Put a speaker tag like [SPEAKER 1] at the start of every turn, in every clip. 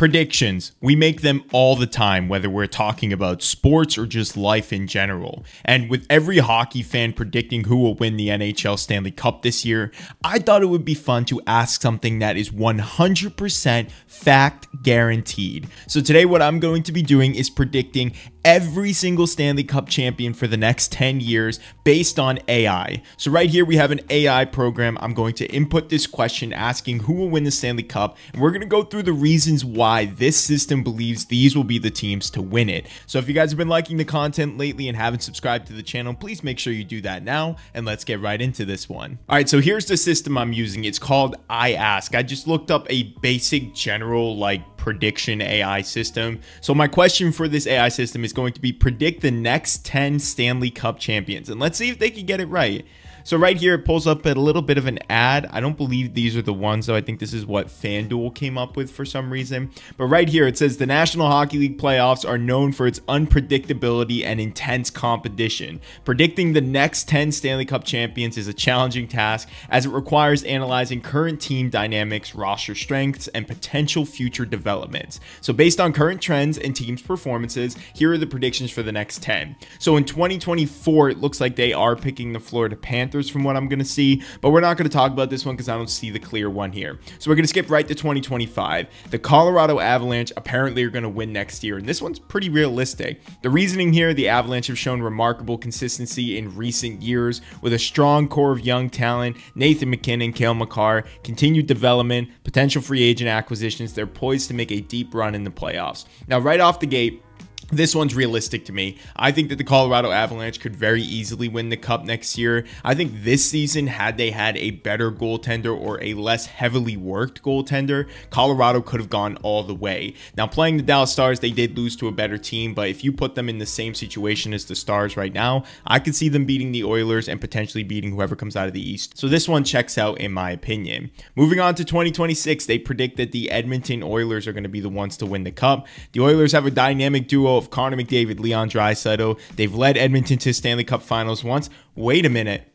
[SPEAKER 1] Predictions. We make them all the time, whether we're talking about sports or just life in general. And with every hockey fan predicting who will win the NHL Stanley Cup this year, I thought it would be fun to ask something that is 100% fact guaranteed. So today what I'm going to be doing is predicting every single Stanley Cup champion for the next 10 years based on AI. So right here we have an AI program. I'm going to input this question asking who will win the Stanley Cup, and we're going to go through the reasons why this system believes these will be the teams to win it. So if you guys have been liking the content lately and haven't subscribed to the channel, please make sure you do that now, and let's get right into this one. All right, so here's the system I'm using. It's called I just looked up a basic general prediction AI system. So my question for this AI system is going to be predict the next 10 Stanley Cup champions, and let's see if they can get it right. So right here, it pulls up a little bit of an ad. I don't believe these are the ones, though. I think this is what FanDuel came up with for some reason. But right here, it says the National Hockey League playoffs are known for its unpredictability and intense competition. Predicting the next 10 Stanley Cup champions is a challenging task as it requires analyzing current team dynamics, roster strengths, and potential future developments. So based on current trends and teams' performances, here are the predictions for the next 10. So in 2024, it looks like they are picking the Florida Panthers from what I'm going to see, but we're not going to talk about this one because I don't see the clear one here. So we're going to skip right to 2025. The Colorado Avalanche apparently are going to win next year, and this one's pretty realistic. The reasoning here, the Avalanche have shown remarkable consistency in recent years with a strong core of young talent, Nathan MacKinnon, Cale Makar, continued development, potential free agent acquisitions. They're poised to make a deep run in the playoffs. Now, right off the gate, this one's realistic to me. I think that the Colorado Avalanche could very easily win the Cup next year. I think this season, had they had a better goaltender or a less heavily worked goaltender, Colorado could have gone all the way. Now, playing the Dallas Stars, they did lose to a better team, but if you put them in the same situation as the Stars right now, I could see them beating the Oilers and potentially beating whoever comes out of the East. So this one checks out in my opinion. Moving on to 2026, they predict that the Edmonton Oilers are going to be the ones to win the Cup. The Oilers have a dynamic duo of Connor McDavid, Leon Draisaitl. They've led Edmonton to Stanley Cup Finals once. Wait a minute.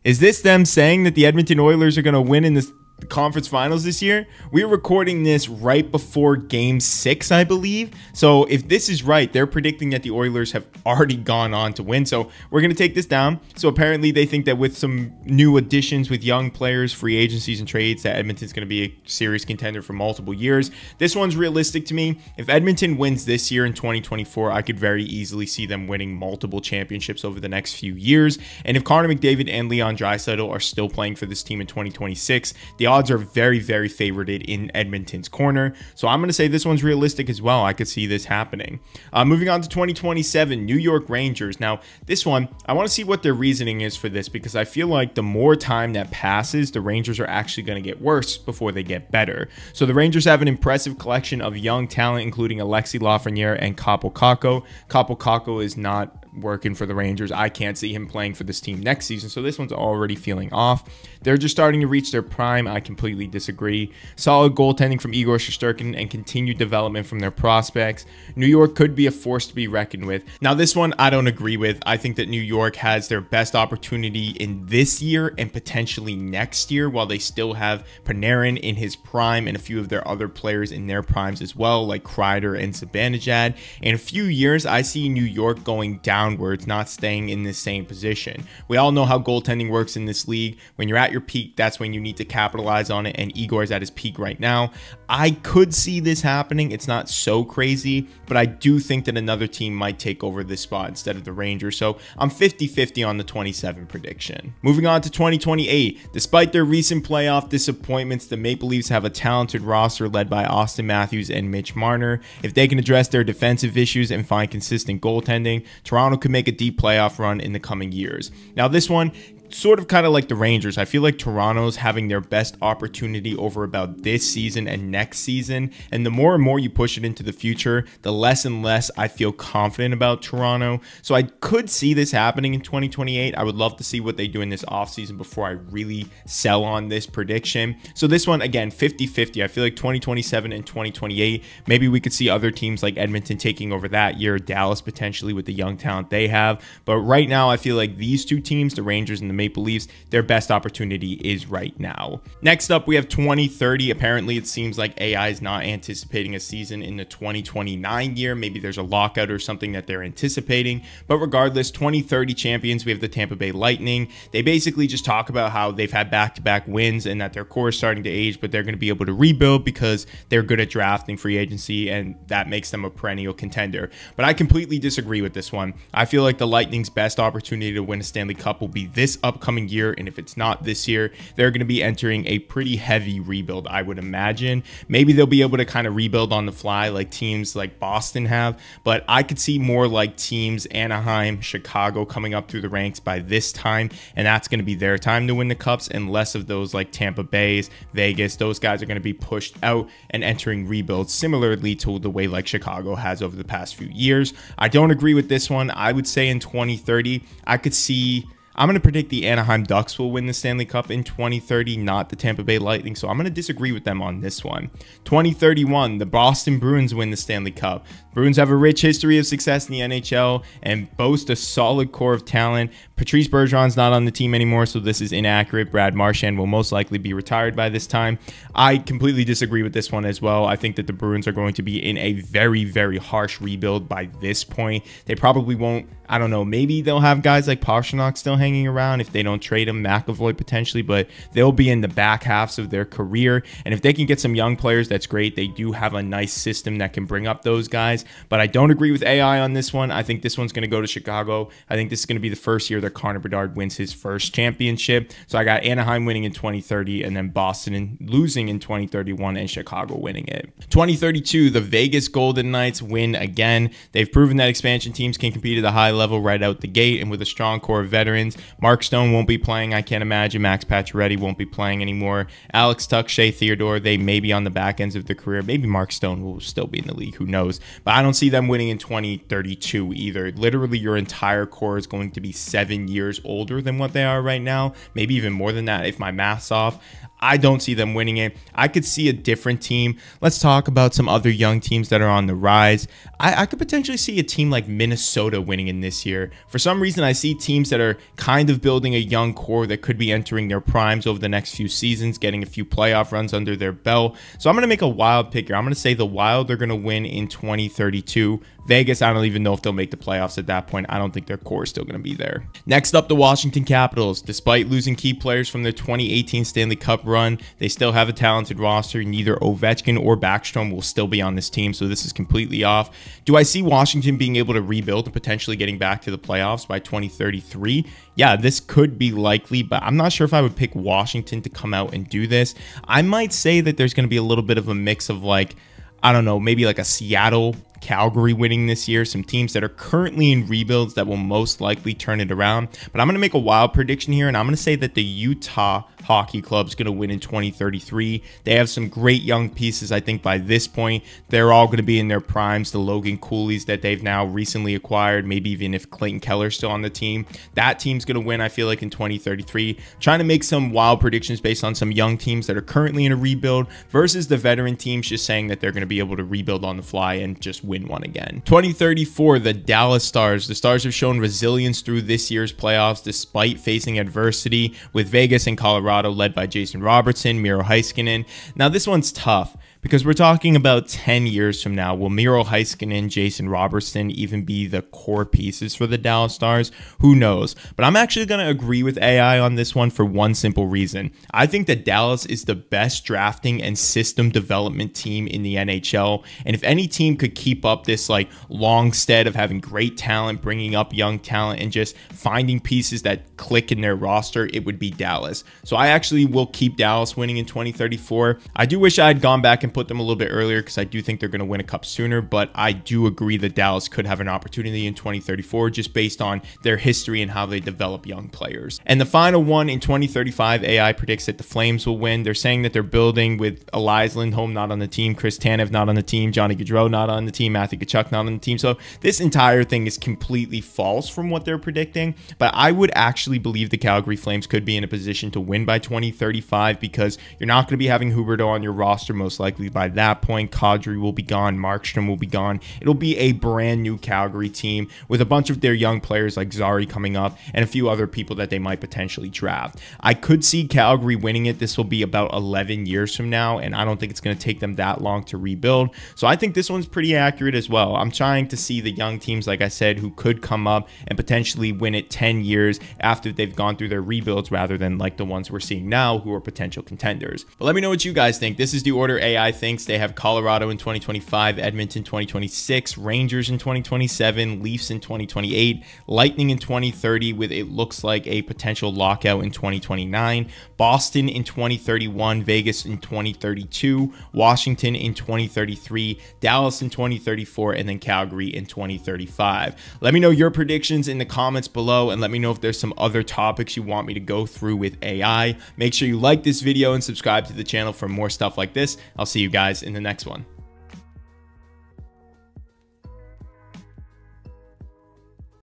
[SPEAKER 1] Is this them saying that the Edmonton Oilers are going to win in the conference finals this year? We're recording this right before game 6, I believe. So if this is right, they're predicting that the Oilers have already gone on to win. So we're going to take this down. So apparently they think that with some new additions with young players, free agencies and trades, that Edmonton's going to be a serious contender for multiple years. This one's realistic to me. If Edmonton wins this year in 2024, I could very easily see them winning multiple championships over the next few years. And if Connor McDavid and Leon Draisaitl are still playing for this team in 2026, the odds are very, very favorited in Edmonton's corner. So I'm going to say this one's realistic as well. I could see this happening. Moving on to 2027, New York Rangers. Now, this one, I want to see what their reasoning is for this, because I feel like the more time that passes, the Rangers are actually going to get worse before they get better. So the Rangers have an impressive collection of young talent, including Alexis Lafreniere and Kaapo Kakko. Kaapo Kakko is not working for the Rangers. I can't see him playing for this team next season, so this one's already feeling off. They're just starting to reach their prime. I completely disagree. Solid goaltending from Igor Shesterkin and continued development from their prospects. New York could be a force to be reckoned with. Now, this one I don't agree with. I think that New York has their best opportunity in this year and potentially next year, while they still have Panarin in his prime and a few of their other players in their primes as well, like Kreider and Zibanejad. In a few years, I see New York going downwards, not staying in the same position. We all know how goaltending works in this league. When you're at your peak, that's when you need to capitalize on it, and Igor is at his peak right now. I could see this happening. It's not so crazy, but I do think that another team might take over this spot instead of the Rangers. So I'm 50-50 on the 27 prediction. Moving on to 2028. Despite their recent playoff disappointments, the Maple Leafs have a talented roster led by Austin Matthews and Mitch Marner. If they can address their defensive issues and find consistent goaltending, Toronto could make a deep playoff run in the coming years. Now, this one, sort of kind of like the Rangers. I feel like Toronto's having their best opportunity over about this season and next season. And the more and more you push it into the future, the less and less I feel confident about Toronto. So I could see this happening in 2028. I would love to see what they do in this offseason before I really sell on this prediction. So this one, again, 50-50. I feel like 2027 and 2028, maybe we could see other teams like Edmonton taking over that year, Dallas potentially with the young talent they have. But right now, I feel like these two teams, the Rangers and the Maple Leafs, their best opportunity is right now. Next up, we have 2030. Apparently, it seems like AI is not anticipating a season in the 2029 year. Maybe there's a lockout or something that they're anticipating. But regardless, 2030 champions, we have the Tampa Bay Lightning. They basically just talk about how they've had back-to-back wins and that their core is starting to age, but they're going to be able to rebuild because they're good at drafting free agency, and that makes them a perennial contender. But I completely disagree with this one. I feel like the Lightning's best opportunity to win a Stanley Cup will be this upcoming year, and if it's not this year, they're going to be entering a pretty heavy rebuild, I would imagine. Maybe they'll be able to kind of rebuild on the fly like teams like Boston have, but I could see more like teams Anaheim, Chicago coming up through the ranks by this time, and that's going to be their time to win the Cups, and less of those like Tampa Bay's, Vegas. Those guys are going to be pushed out and entering rebuilds similarly to the way like Chicago has over the past few years. I don't agree with this one. I would say in 2030, I could see, I'm going to predict the Anaheim Ducks will win the Stanley Cup in 2030, not the Tampa Bay Lightning. So I'm going to disagree with them on this one. 2031, the Boston Bruins win the Stanley Cup. Bruins have a rich history of success in the NHL and boast a solid core of talent. Patrice Bergeron's not on the team anymore, so this is inaccurate. Brad Marchand will most likely be retired by this time. I completely disagree with this one as well. I think that the Bruins are going to be in a very, very harsh rebuild by this point. They probably won't, I don't know, maybe they'll have guys like Pastrnak still hanging around if they don't trade him, McAvoy potentially, but they'll be in the back halves of their career. And if they can get some young players, that's great. They do have a nice system that can bring up those guys, but I don't agree with AI on this one. I think this one's going to go to Chicago. I think this is going to be the first year that Connor Bedard wins his first championship. So I got Anaheim winning in 2030 and then Boston losing in 2031 and Chicago winning it. 2032, the Vegas Golden Knights win again. They've proven that expansion teams can compete at a high level right out the gate, and with a strong core of veterans. Mark Stone won't be playing, I can't imagine. Max Pacioretty won't be playing anymore. Alex Tuch, Shea Theodore, they may be on the back ends of their career. Maybe Mark Stone will still be in the league, who knows. But I don't see them winning in 2032 either. Literally, your entire core is going to be 7 years older than what they are right now. Maybe even more than that if my math's off. I don't see them winning it. I could see a different team. Let's talk about some other young teams that are on the rise. I could potentially see a team like Minnesota winning in this year. For some reason, I see teams that are kind of building a young core that could be entering their primes over the next few seasons, getting a few playoff runs under their belt. So I'm going to make a Wild pick here. I'm going to say the Wild are going to win in 2032. Vegas, I don't even know if they'll make the playoffs at that point. I don't think their core is still going to be there. Next up, the Washington Capitals. Despite losing key players from their 2018 Stanley Cup run, they still have a talented roster. Neither Ovechkin or Backstrom will still be on this team, so this is completely off. Do I see Washington being able to rebuild and potentially getting back to the playoffs by 2033? Yeah, this could be likely, but I'm not sure if I would pick Washington to come out and do this. I might say that there's going to be a little bit of a mix of like, I don't know, maybe like a Seattle, Calgary winning this year, some teams that are currently in rebuilds that will most likely turn it around. But I'm going to make a wild prediction here, and I'm going to say that the Utah Hockey Club is going to win in 2033. They have some great young pieces. I think by this point, they're all going to be in their primes. The Logan Coolies that they've now recently acquired, maybe even if Clayton Keller's still on the team, that team's going to win, I feel like, in 2033. Trying to make some wild predictions based on some young teams that are currently in a rebuild versus the veteran teams just saying that they're going to be able to rebuild on the fly and just win one again. 2034, the Dallas Stars. The Stars have shown resilience through this year's playoffs despite facing adversity, with Vegas and Colorado led by Jason Robertson, Miro Heiskanen. Now this one's tough because we're talking about 10 years from now. Will Miro Heiskanen, Jason Robertson even be the core pieces for the Dallas Stars? Who knows? But I'm actually going to agree with AI on this one for one simple reason. I think that Dallas is the best drafting and system development team in the NHL. And if any team could keep up this like long stead of having great talent, bringing up young talent, and just finding pieces that click in their roster, it would be Dallas. So I actually will keep Dallas winning in 2034. I do wish I had gone back and put them a little bit earlier because I do think they're going to win a cup sooner, but I do agree that Dallas could have an opportunity in 2034 just based on their history and how they develop young players. And the final one in 2035, AI predicts that the Flames will win. They're saying that they're building with Elias Lindholm not on the team, Chris Tanev not on the team, Johnny Gaudreau not on the team, Matthew Tkachuk not on the team. So this entire thing is completely false from what they're predicting, but I would actually believe the Calgary Flames could be in a position to win by 2035 because you're not going to be having Huberdeau on your roster most likely likely by that point. Kadri will be gone. Markstrom will be gone. It'll be a brand new Calgary team with a bunch of their young players like Zari coming up and a few other people that they might potentially draft. I could see Calgary winning it. This will be about 11 years from now, and I don't think it's going to take them that long to rebuild. So I think this one's pretty accurate as well. I'm trying to see the young teams, like I said, who could come up and potentially win it 10 years after they've gone through their rebuilds, rather than like the ones we're seeing now who are potential contenders. But let me know what you guys think. This is the order AI thinks. They have Colorado in 2025, Edmonton 2026, Rangers in 2027, Leafs in 2028, Lightning in 2030 with it looks like a potential lockout in 2029, Boston in 2031, Vegas in 2032, Washington in 2033, Dallas in 2034, and then Calgary in 2035. Let me know your predictions in the comments below, and let me know if there's some other topics you want me to go through with AI. Make sure you like this video and subscribe to the channel for more stuff like this. I'll see you guys in the next one.